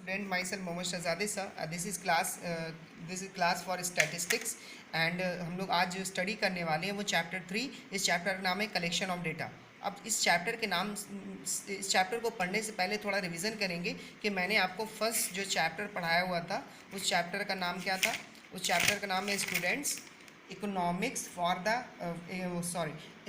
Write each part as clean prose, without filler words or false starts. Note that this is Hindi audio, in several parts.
student, myself Mohammad Shahzade sir. This is class for statistics and हम लोग आज जो स्टडी करने वाले हैं वो चैप्टर 3. इस चैप्टर का नाम है कलेक्शन ऑफ डेटा. अब इस चैप्टर को पढ़ने से पहले थोड़ा रिवीजन करेंगे कि मैंने आपको फर्स्ट जो चैप्टर पढ़ाया हुआ था उस चैप्टर का नाम क्या था. उस चैप्टर का नाम है students economics for the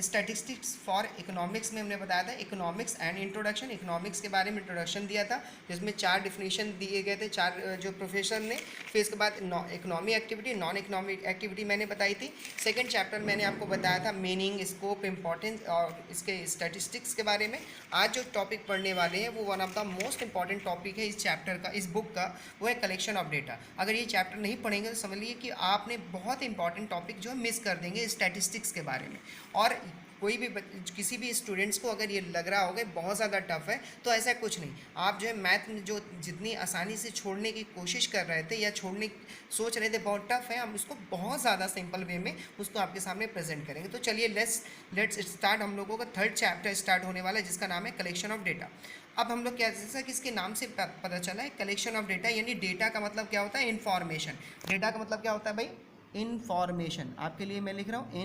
statistics for economics में हमने बताया था इकोनॉमिक्स एंड इंट्रोडक्शन. इकोनॉमिक्स के बारे में इंट्रोडक्शन दिया था जिसमें 4 डिफिनीशन दिए गए थे, 4 जो प्रोफेसर ने. फिर इसके बाद economy activity, non economic activity मैंने बताई थी. सेकंड चैप्टर मैंने आपको बताया था मीनिंग, स्कोप, इंपॉर्टेंस और इसके स्टैटिस्टिक्स के बारे में. आज जो टॉपिक पढ़ने वाले हैं वो one of the most important topic है इस चैप्टर का, इस बुक का. वो है कलेक्शन ऑफ डेटा. अगर ये चैप्टर नहीं पढ़ेंगे तो समझ लीजिए कि आपने बहुत इंपॉर्टेंट टॉपिक जो है मिस कर देंगे स्टैटिस्टिक्स के बारे में. और कोई भी किसी भी स्टूडेंट्स को अगर ये लग रहा होगा बहुत ज़्यादा टफ है तो ऐसा कुछ नहीं. आप जो है मैथ में जो जितनी आसानी से छोड़ने की कोशिश कर रहे थे या सोच रहे थे बहुत टफ है, हम उसको बहुत ज़्यादा सिंपल वे में उसको आपके सामने प्रेजेंट करेंगे. तो चलिए लेट्स स्टार्ट. हम लोगों का थर्ड चैप्टर स्टार्ट होने वाला है जिसका नाम है कलेक्शन ऑफ डेटा. अब हम लोग क्या, जैसा कि इसके नाम से पता चला है कलेक्शन ऑफ डेटा, यानी डेटा का मतलब क्या होता है, इन्फॉर्मेशन. डेटा का मतलब क्या होता है भाई, इन्फॉर्मेशन. आपके लिए मैं लिख रहा हूँ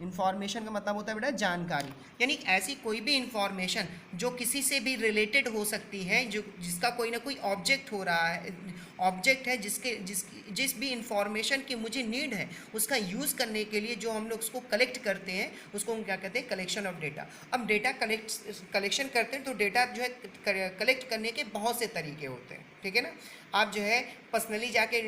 इन्फॉर्मेशन का मतलब होता है बेटा जानकारी. यानी ऐसी कोई भी इन्फॉर्मेशन जो किसी से भी रिलेटेड हो सकती है, जो जिसका कोई ना कोई ऑब्जेक्ट हो रहा है, ऑब्जेक्ट है जिस भी इंफॉर्मेशन की मुझे नीड है उसका यूज़ करने के लिए जो हम लोग उसको कलेक्ट करते हैं उसको हम क्या कहते हैं, कलेक्शन ऑफ डेटा. अब डेटा कलेक्शन करते हैं तो डेटा जो है कलेक्ट करने के बहुत से तरीके होते हैं, ठीक है ना. आप जो है पर्सनली जाके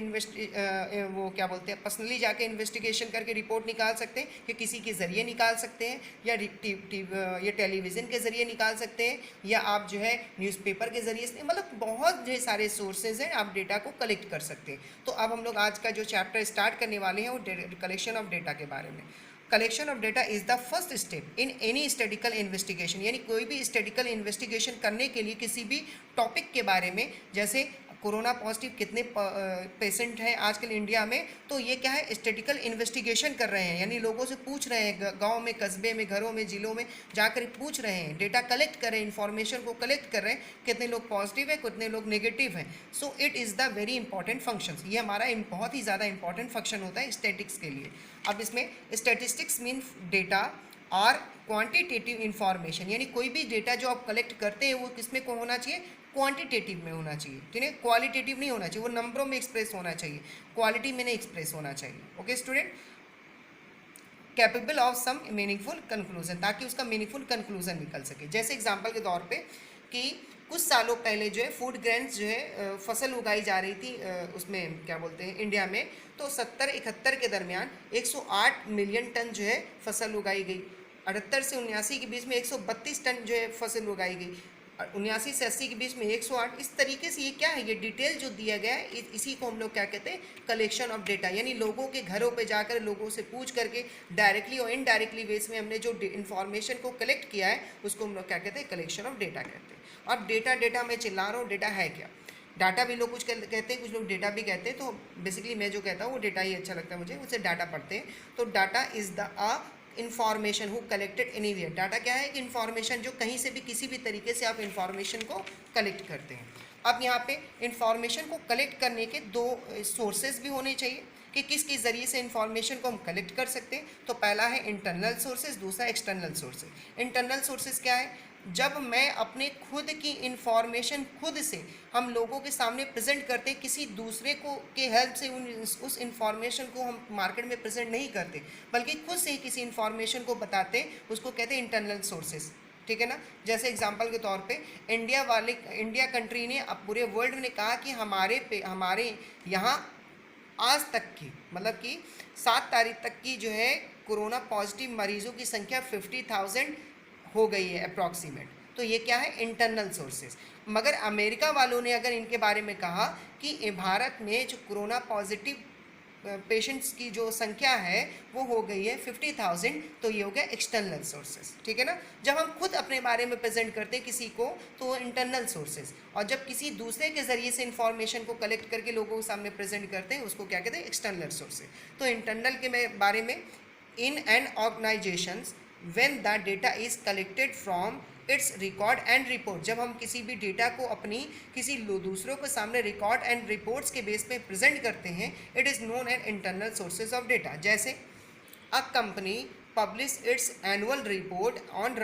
पर्सनली जाके इन्वेस्टिगेशन करके रिपोर्ट निकाल सकते हैं, या किसी के ज़रिए निकाल सकते हैं, या टेलीविज़न के ज़रिए निकाल सकते हैं, या आप जो है न्यूज़पेपर के ज़रिए से, मतलब बहुत ढेर सारे सोर्सेज हैं आप डेटा को कलेक्ट कर सकते हैं. तो अब हम लोग आज का जो चैप्टर स्टार्ट करने वाले हैं वो कलेक्शन ऑफ डेटा के बारे में. Collection of data is the first step in any statistical investigation. यानी कोई भी स्टैटिस्टिकल इन्वेस्टिगेशन करने के लिए किसी भी टॉपिक के बारे में, जैसे कोरोना पॉजिटिव कितने पेशेंट हैं आजकल इंडिया में, तो ये क्या है, स्टैटिस्टिकल इन्वेस्टिगेशन कर रहे हैं. यानी लोगों से पूछ रहे हैं, गांव में, कस्बे में, घरों में, ज़िलों में जाकर पूछ रहे हैं, डेटा कलेक्ट कर रहे हैं, इन्फॉर्मेशन को कलेक्ट कर रहे हैं, कितने लोग पॉजिटिव है, कितने लोग नेगेटिव हैं. So it is the very important function. ये हमारा बहुत ही ज़्यादा इंपॉर्टेंट फंक्शन होता है स्टैटिस्टिक्स के लिए. अब इसमें स्टैटिस्टिक्स मीन डेटा और क्वांटिटेटिव इन्फॉर्मेशन. यानी कोई भी डेटा जो आप कलेक्ट करते हैं वो किसमें को होना चाहिए, क्वांटिटेटिव में होना चाहिए, ठीक है. क्वालिटेटिव नहीं होना चाहिए, वो नंबरों में एक्सप्रेस होना चाहिए, क्वालिटी में नहीं एक्सप्रेस होना चाहिए. Okay student, capable of some meaningful conclusion, ताकि उसका मीनिंगफुल कंक्लूजन निकल सके. जैसे एग्जांपल के तौर पे कि कुछ सालों पहले जो है फूड ग्रेन्स जो है फसल उगाई जा रही थी, उसमें क्या बोलते हैं इंडिया में, तो 70-71 के दरमियान 108 मिलियन टन जो है फसल उगाई गई. 78 से 79 के बीच में 132 टन जो है फसल उगाई गई. 79 से 80 के बीच में 108. इस तरीके से ये क्या है, ये डिटेल जो दिया गया है इसी को हम लोग क्या कहते हैं, कलेक्शन ऑफ डेटा. यानी लोगों के घरों पे जाकर लोगों से पूछ करके डायरेक्टली और इनडायरेक्टली वेज में हमने जो इन्फॉर्मेशन को कलेक्ट किया है उसको हम लोग क्या कहते हैं, कलेक्शन ऑफ डेटा कहते हैं. अब डेटा मैं चिल्ला रहा हूँ, डेटा है क्या. डाटा भी लोग कुछ कहते हैं, कुछ लोग डेटा भी कहते हैं. तो बेसिकली मैं जो कहता हूँ वो डेटा ही अच्छा लगता है मुझे, उससे डाटा पढ़ते हैं. तो data is the information who collected anywhere. Data क्या है कि इन्फॉर्मेशन जो कहीं से भी किसी भी तरीके से आप इन्फॉर्मेशन को कलेक्ट करते हैं. अब यहाँ पे इन्फॉर्मेशन को कलेक्ट करने के 2 सोर्सेज भी होने चाहिए कि किस ज़रिए से इन्फॉर्मेशन को हम कलेक्ट कर सकते हैं. तो पहला है इंटरनल सोर्सेज, दूसरा एक्सटर्नल सोर्सेज. इंटरनल सोर्सेज क्या है, जब मैं अपने खुद की इन्फॉर्मेशन खुद से हम लोगों के सामने प्रेजेंट करते हैं, किसी दूसरे को के हेल्प से उस इन्फॉर्मेशन को हम मार्केट में प्रेजेंट नहीं करते, बल्कि खुद से ही किसी इन्फॉर्मेशन को बताते हैं, उसको कहते हैं इंटरनल सोर्सेज, ठीक है ना. जैसे एग्जांपल के तौर पे इंडिया कंट्री ने अब पूरे वर्ल्ड ने कहा कि हमारे यहाँ आज तक की, मतलब कि 7 तारीख तक की जो है कोरोना पॉजिटिव मरीजों की संख्या 50,000 हो गई है अप्रॉक्सीमेट. तो ये क्या है, इंटरनल सोर्सेज. मगर अमेरिका वालों ने अगर इनके बारे में कहा कि भारत में जो कोरोना पॉजिटिव पेशेंट्स की जो संख्या है वो हो गई है 50,000, तो ये हो गया एक्सटर्नल सोर्सेज, ठीक है ना. जब हम खुद अपने बारे में प्रेजेंट करते हैं किसी को तो इंटरनल सोर्सेज, और जब किसी दूसरे के ज़रिए से इन्फॉर्मेशन को कलेक्ट करके लोगों के सामने प्रेजेंट करते हैं उसको क्या कहते हैं, एक्सटर्नल सोर्सेज. तो इंटरनल के बारे में, in an organisations when the data is collected from it's record and report. जब हम किसी भी डेटा को अपनी किसी दूसरों के सामने रिकॉर्ड एंड रिपोर्ट्स के बेस पे प्रेजेंट करते हैं, it is known as internal sources of data. जैसे a company publish its annual report on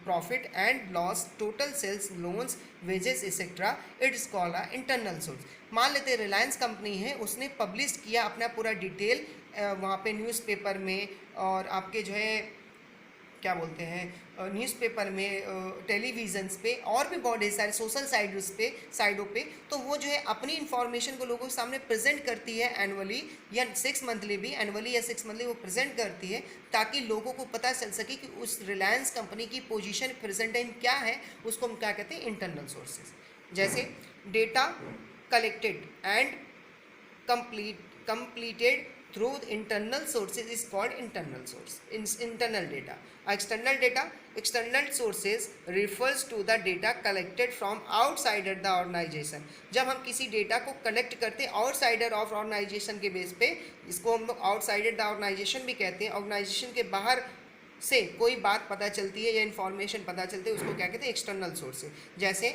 profit and loss, total sales, loans, wages etc. It is called a internal source। मान लेते रिलायंस कंपनी है, उसने पब्लिश किया अपना पूरा डिटेल वहाँ पे न्यूज़पेपर में, और आपके जो है क्या बोलते हैं न्यूज़पेपर में, टेलीविज़न्स पे, और भी बहुत सारे सोशल साइडों पे, तो वो जो है अपनी इन्फॉर्मेशन को लोगों के सामने प्रेजेंट करती है एनुअली या 6 मंथली भी, एनुअली या 6 मंथली वो प्रेजेंट करती है, ताकि लोगों को पता चल सके कि उस रिलायंस कंपनी की पोजीशन प्रेजेंट टाइम क्या है। उसको हम क्या कहते हैं, इंटरनल सोर्सेज। जैसे data collected and completed through internal sources is called internal source, internal data। external sources refers to the data collected from outside the organization। जब हम किसी डेटा को कलेक्ट करते हैं आउटसाइडर ऑफ ऑर्गेनाइजेशन के बेस पे, इसको हम लोग आउटसाइडर द ऑर्गेनाइजेशन भी कहते हैं। ऑर्गेनाइजेशन के बाहर से कोई बात पता चलती है या इन्फॉर्मेशन पता चलती है, उसको क्या कहते हैं, एक्सटर्नल सोर्सेज। जैसे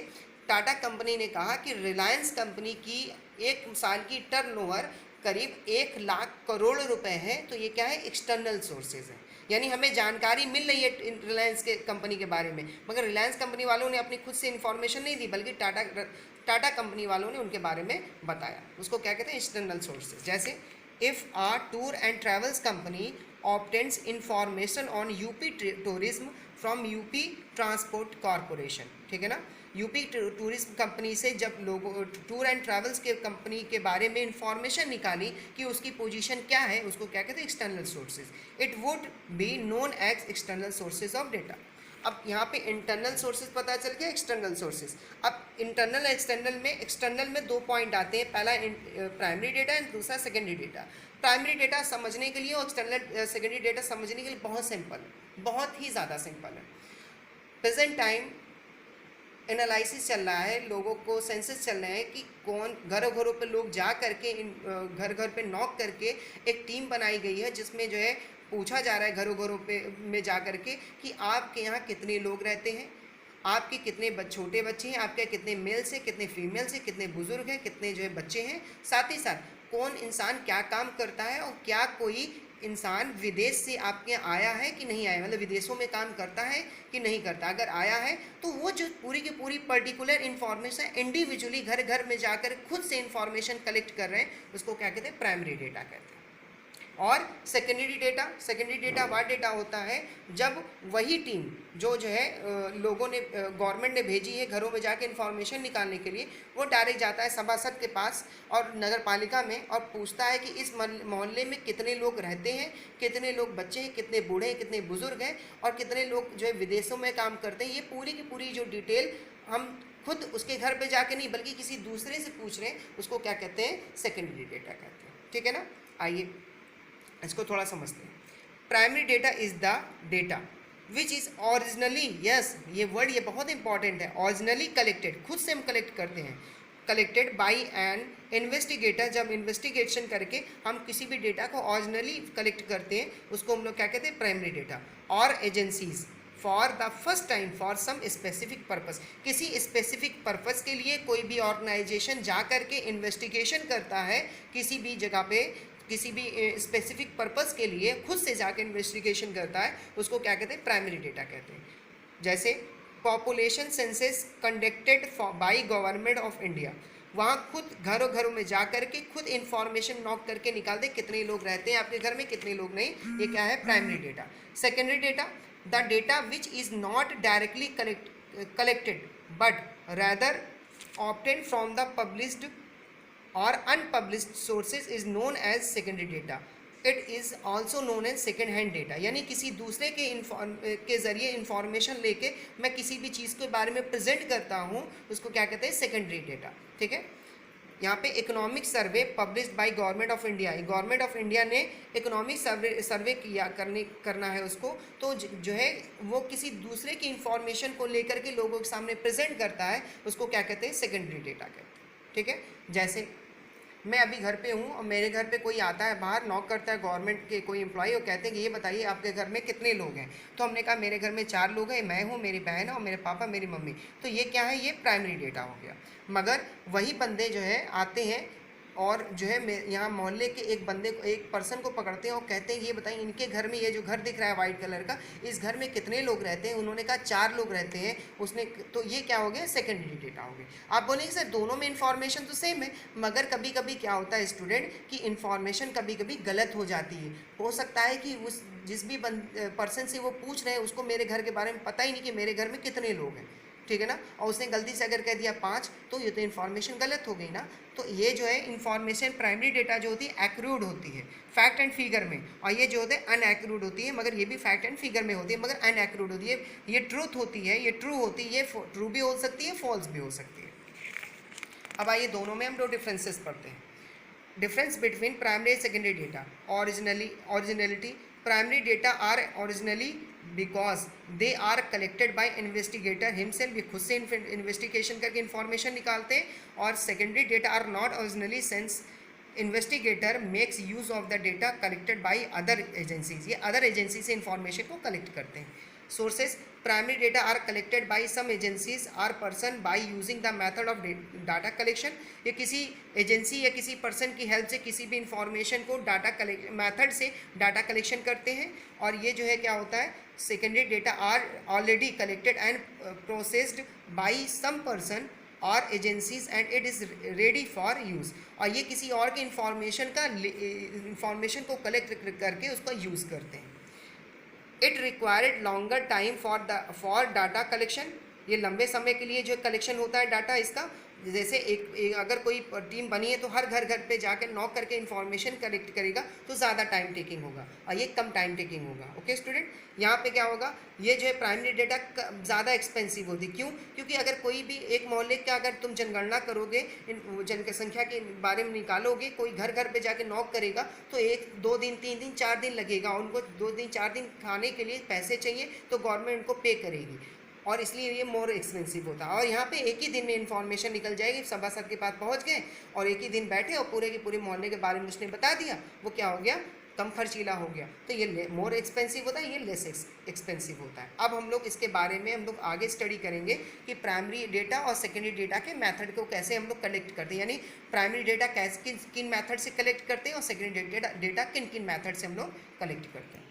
टाटा कंपनी ने कहा कि रिलायंस कंपनी की 1 साल की टर्नओवर करीब 1 लाख करोड़ रुपए है, तो ये क्या है, एक्सटर्नल सोर्सेज है। यानी हमें जानकारी मिल रही है रिलायंस के कंपनी के बारे में, मगर रिलायंस कंपनी वालों ने अपनी खुद से इन्फॉर्मेशन नहीं दी, बल्कि टाटा कंपनी वालों ने उनके बारे में बताया। उसको क्या कहते हैं, एक्सटर्नल सोर्सेज। जैसे if a tour and travels company obtains information on UP tourism from UP transport corporation, ठीक है ना। यूपी टूरिज्म कंपनी से जब लोगों टूर एंड ट्रैवल्स के कंपनी के बारे में इंफॉर्मेशन निकाली कि उसकी पोजीशन क्या है, उसको क्या कहते हैं, external sources. It would be known as external sources of data. अब यहाँ पे इंटरनल सोर्सेज पता चल गया, एक्सटर्नल सोर्सेज। अब इंटरनल एक्सटर्नल में 2 पॉइंट आते हैं, पहला प्राइमरी डेटा एंड दूसरा सेकेंडरी डेटा। प्राइमरी डेटा समझने के लिए और एक्सटर्नल सेकेंडरी डेटा समझने के लिए बहुत सिंपल है, बहुत ही ज़्यादा सिंपल है। प्रेजेंट टाइम एनालिसिस चल रहा है, लोगों को सेंसस चल रहे हैं कि कौन घरों घरों पे लोग जा करके घर घर पे नॉक करके एक टीम बनाई गई है, जिसमें जो है पूछा जा रहा है घरों घरों पे में जा करके कि आपके यहाँ कितने लोग रहते हैं, आपके कितने छोटे बच्चे हैं, आपके कितने मेल्स हैं, कितने फीमेल्स हैं, कितने बुजुर्ग हैं, कितने जो है बच्चे हैं, साथ ही साथ कौन इंसान क्या काम करता है, और क्या कोई इंसान विदेश से आपके यहाँ आया है कि नहीं आया, मतलब विदेशों में काम करता है कि नहीं करता। अगर आया है तो वो जो पूरी की पूरी पर्टिकुलर इन्फॉर्मेशन इंडिविजुअली घर घर में जाकर खुद से इन्फॉर्मेशन कलेक्ट कर रहे हैं, उसको क्या कहते हैं, प्राइमरी डेटा कहते हैं। और सेकेंडरी डेटा वह डेटा होता है जब वही टीम जो है लोगों ने गवर्नमेंट ने भेजी है घरों में जाके इन्फॉर्मेशन निकालने के लिए, वो डायरेक्ट जाता है सभासद के पास और नगर पालिका में और पूछता है कि इस मोहल्ले में कितने लोग रहते हैं, कितने लोग बच्चे हैं, कितने बूढ़े हैं, कितने बुजुर्ग हैं, और कितने लोग जो है विदेशों में काम करते हैं। ये पूरी की पूरी जो डिटेल हम खुद उसके घर पे जाके नहीं बल्कि किसी दूसरे से पूछ रहे हैं, उसको क्या कहते हैं, सेकेंडरी डेटा कहते हैं। ठीक है ना। आइए इसको थोड़ा समझते हैं। Primary data is the data which is originally, yes ये वर्ड ये बहुत इंपॉर्टेंट है, ओरिजिनली कलेक्टेड, खुद से हम कलेक्ट करते हैं, कलेक्टेड बाई एन इन्वेस्टिगेटर। जब इन्वेस्टिगेशन करके हम किसी भी डेटा को ओरिजिनली कलेक्ट करते हैं, उसको हम लोग क्या कहते हैं, प्राइमरी डेटा। और agencies for the first time for some specific purpose, किसी स्पेसिफिक पर्पस के लिए कोई भी ऑर्गेनाइजेशन जा कर के इन्वेस्टिगेशन करता है किसी भी जगह पे, किसी भी स्पेसिफिक पर्पस के लिए खुद से जाकर इन्वेस्टिगेशन करता है, उसको क्या कहते हैं, प्राइमरी डेटा कहते हैं। जैसे population census conducted by government of India, वहाँ खुद घरों घरों में जा कर के खुद इन्फॉर्मेशन नॉक करके निकालते कितने लोग रहते हैं आपके घर में, कितने लोग नहीं, ये क्या है, primary data. Secondary data the data which is not directly collected but rather obtain from the published और unpublished sources is known as secondary data. It is also known as second hand data। यानी किसी दूसरे के ज़रिए इंफॉर्मेशन लेके मैं किसी भी चीज़ के बारे में प्रेजेंट करता हूँ, उसको क्या कहते हैं, सेकेंडरी डेटा। ठीक है। यहाँ पे economic survey published by government of India, government of India ने इकोनॉमिक सर्वे करना है उसको, तो जो है वो किसी दूसरे की इंफॉर्मेशन को लेकर के लोगों के सामने प्रेजेंट करता है, उसको क्या कहते हैं, सेकेंडरी डेटा कहते हैं। ठीक है। जैसे मैं अभी घर पे हूँ और मेरे घर पे कोई आता है, बाहर नॉक करता है गवर्नमेंट के कोई एम्प्लॉय, और कहते हैं कि ये बताइए आपके घर में कितने लोग हैं। तो हमने कहा मेरे घर में 4 लोग हैं, मैं हूँ, मेरी बहन है और मेरे पापा मेरी मम्मी। तो ये क्या है, ये प्राइमरी डेटा हो गया। मगर वही बंदे जो है आते हैं और जो है यहाँ मोहल्ले के एक बंदे को, एक पर्सन को पकड़ते हैं और कहते हैं ये बताइए इनके घर में, ये जो घर दिख रहा है वाइट कलर का, इस घर में कितने लोग रहते हैं। उन्होंने कहा 4 लोग रहते हैं। उसने, तो ये क्या हो गया, सेकेंडरी डेटा हो गया। आप बोलेंगे सर दोनों में इन्फॉर्मेशन तो सेम है, मगर कभी कभी क्या होता है स्टूडेंट कि इन्फॉर्मेशन कभी कभी गलत हो जाती है। हो सकता है कि उस जिस भी पर्सन से वो पूछ रहे हैं उसको मेरे घर के बारे में पता ही नहीं कि मेरे घर में कितने लोग हैं, ठीक है ना, और उसने गलती से अगर कह दिया 5, तो ये तो इन्फॉर्मेशन गलत हो गई ना। तो ये जो है इन्फॉर्मेशन प्राइमरी डेटा जो होती है एक्यूरेट होती है फैक्ट एंड फिगर में, और ये जो होते हैं अनएक्यूरेट होती है, मगर ये भी फैक्ट एंड फिगर में होती है मगर अनएक्यूरेट होती है। ये ट्रूथ होती है, ये ट्रू होती है, ये ट्रू भी हो सकती है, फॉल्स भी हो सकती है। अब आइए दोनों में हम 2 डिफरेंसेस पढ़ते हैं। Difference between primary and secondary data. Originality. Primary data are originally because they are collected by investigator himself, ये खुद से इन्वेस्टिगेशन करके इंफॉर्मेशन निकालते हैं। और secondary data are not originally sense investigator makes use of the data collected by other agencies, ये अदर एजेंसी से इंफॉर्मेशन को कलेक्ट करते हैं। Sources, primary data are collected by some agencies or person by using the method of data collection, ये किसी एजेंसी या किसी पर्सन की हेल्प से किसी भी इंफॉर्मेशन को डाटा कलेक्ट मेथड से डाटा कलेक्शन करते हैं। और ये जो है क्या होता है, secondary data are already collected and processed by some person और agencies and it is ready for use, और ये किसी और के इंफॉर्मेशन को कलेक्ट करके उसका यूज़ करते हैं। It required longer time for data collection, ये लंबे समय के लिए जो कलेक्शन होता है डाटा इसका, जैसे एक अगर कोई टीम बनी है तो हर घर पे जाकर नॉक करके इन्फॉर्मेशन कलेक्ट करेगा तो ज़्यादा टाइम टेकिंग होगा, और ये कम टाइम टेकिंग होगा। ओके स्टूडेंट, यहाँ पे क्या होगा, ये जो है प्राइमरी डेटा ज़्यादा एक्सपेंसिव होती है। क्यों? क्योंकि अगर कोई भी एक मोहल्ले का अगर तुम जनगणना करोगे, जनसंख्या के बारे में निकालोगे, कोई घर पे जाके नॉक करेगा तो 1 2 दिन 3 दिन 4 दिन लगेगा, उनको 2 दिन 4 दिन खाने के लिए पैसे चाहिए तो गवर्नमेंट उनको पे करेगी, और इसलिए ये मोर एक्सपेंसिव होता है। और यहाँ पे एक ही दिन में इन्फॉर्मेशन निकल जाएगी, सभासद के पास पहुँच गए और एक ही दिन बैठे और पूरे के पूरे मोहल्ले के बारे में उसने बता दिया, वो क्या हो गया, कम खर्चीला हो गया। तो ये मोर एक्सपेंसिव होता है, ये लेस एक्सपेंसिव होता है। अब हम लोग इसके बारे में हम लोग आगे स्टडी करेंगे कि प्राइमरी डेटा और सेकेंडरी डेटा के मेथड को कैसे हम लोग कलेक्ट करते हैं, यानी प्राइमरी डेटा किन मेथड से कलेक्ट करते हैं और सेकेंडरी डेटा किन मेथड से हम लोग कलेक्ट करते हैं।